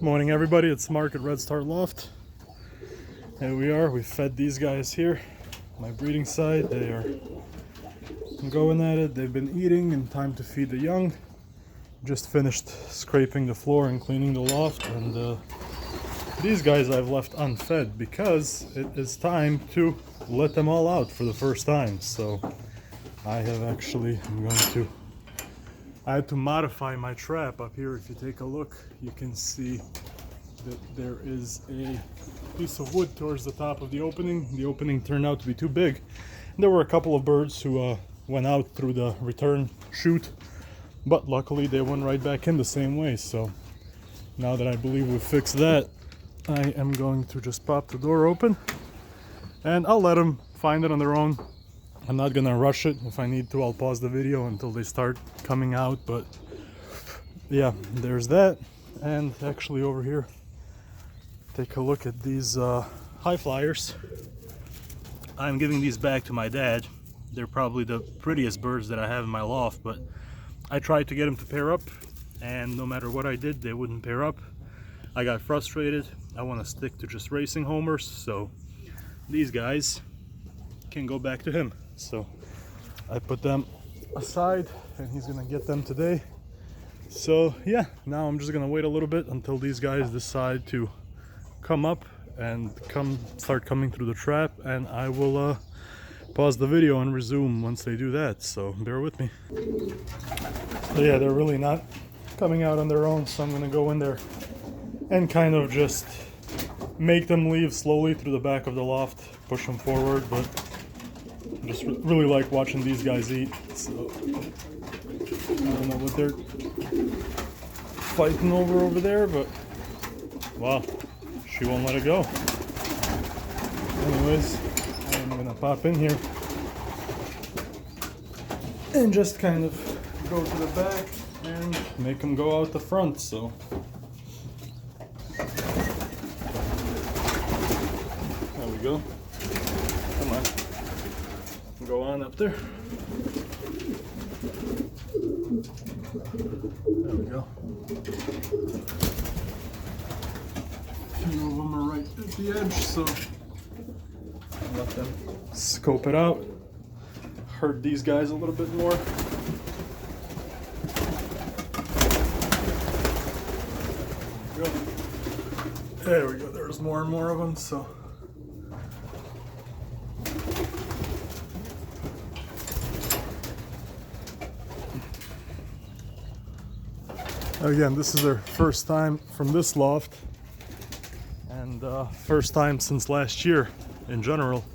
Morning everybody, it's Mark at Red Star Loft. Here we are, we fed these guys here. My breeding side, they are going at it. They've been eating and time to feed the young. Just finished scraping the floor and cleaning the loft, and these guys I've left unfed because it is time to let them all out for the first time. So I had to modify my trap up here. If you take a look, you can see that there is a piece of wood towards the top of the opening. The opening turned out to be too big. And there were a couple of birds who went out through the return chute, but luckily they went right back in the same way. So now that I believe we've fixed that, I am going to just pop the door open and I'll let them find it on their own. I'm not gonna rush it. If I need to, I'll pause the video until they start coming out. But yeah, there's that. And actually over here, take a look at these high flyers. I'm giving these back to my dad. They're probably the prettiest birds that I have in my loft, but I tried to get them to pair up, and no matter what I did, they wouldn't pair up. I got frustrated. I want to stick to just racing homers, so these guys can go back to him. So I put them aside and he's gonna get them today. So yeah, now I'm just gonna wait a little bit until these guys decide to come up and start coming through the trap, and I will pause the video and resume once they do that, so bear with me. So yeah, they're really not coming out on their own, so I'm gonna go in there and kind of just make them leave slowly through the back of the loft, push them forward. But I just really like watching these guys eat, so I don't know what they're fighting over there, but wow, she won't let it go. Anyways, I'm gonna pop in here and just kind of go to the back and make them go out the front. So there we go. Come on, go on up there. There we go. A few of them are right at the edge, so I'll let them scope it out. Herd these guys a little bit more. There we go. There's more and more of them, so again, this is their first time from this loft, and first time since last year in general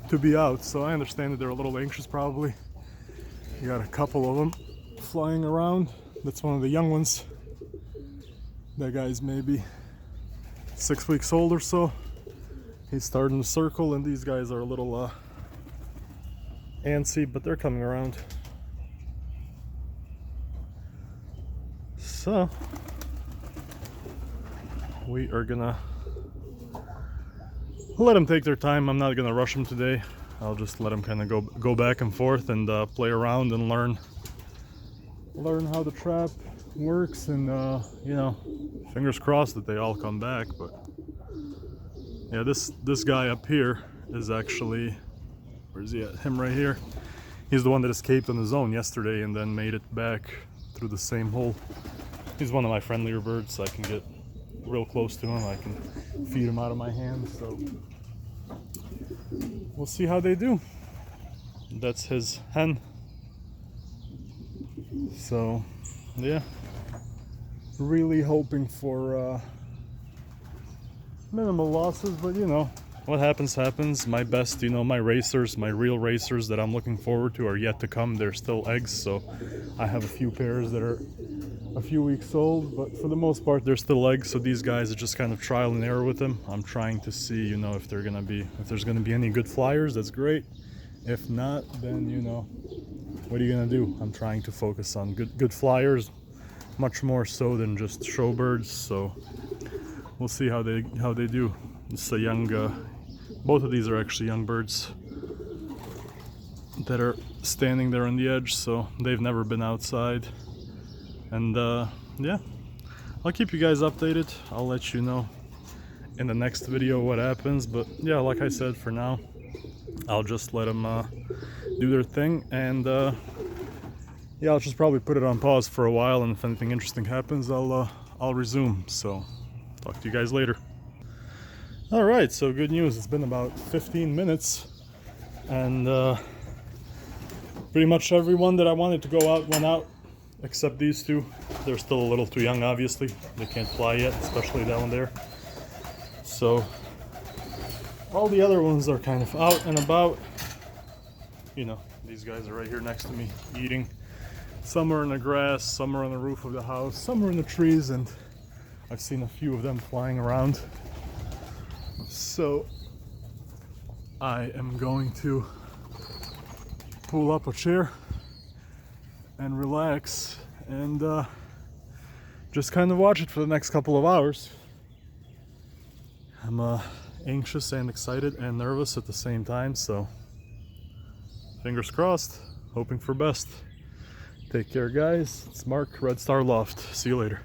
to be out. So I understand that they're a little anxious probably. You got a couple of them flying around. That's one of the young ones. That guy's maybe 6 weeks old or so. He's starting to circle, and these guys are a little antsy, but they're coming around. So we are gonna let them take their time. I'm not gonna rush them today. I'll just let them kind of go back and forth and play around and learn how the trap works, and you know, fingers crossed that they all come back. But yeah, this guy up here is actually, where's he at? Him right here. He's the one that escaped on his own yesterday and then made it back through the same hole. He's one of my friendlier birds, so I can get real close to him. I can feed him out of my hand, so we'll see how they do. That's his hen. So yeah, really hoping for minimal losses, but you know, what happens happens. My best, you know, my racers, my real racers that I'm looking forward to are yet to come. They're still eggs, so I have a few pairs that are a few weeks old, but for the most part they're still eggs. So these guys are just kind of trial and error with them. I'm trying to see, you know, if there's gonna be any good flyers. That's great. If not, then you know, what are you gonna do? I'm trying to focus on good flyers, much more so than just showbirds. So we'll see how they do. It's a young, both of these are actually young birds that are standing there on the edge, so they've never been outside. And yeah, I'll keep you guys updated. I'll let you know in the next video what happens, but yeah, like I said, for now I'll just let them do their thing, and yeah, I'll just probably put it on pause for a while, and if anything interesting happens, I'll resume. So talk to you guys later. All right, so good news. It's been about 15 minutes, and pretty much everyone that I wanted to go out went out, except these two. They're still a little too young, obviously. They can't fly yet, especially that one there. So all the other ones are kind of out and about. You know, these guys are right here next to me eating. Some are in the grass, some are on the roof of the house, some are in the trees, and I've seen a few of them flying around. So I am going to pull up a chair and relax and just kind of watch it for the next couple of hours. I'm anxious and excited and nervous at the same time, so fingers crossed, hoping for best. Take care, guys. It's Mark, Red Star Loft. See you later.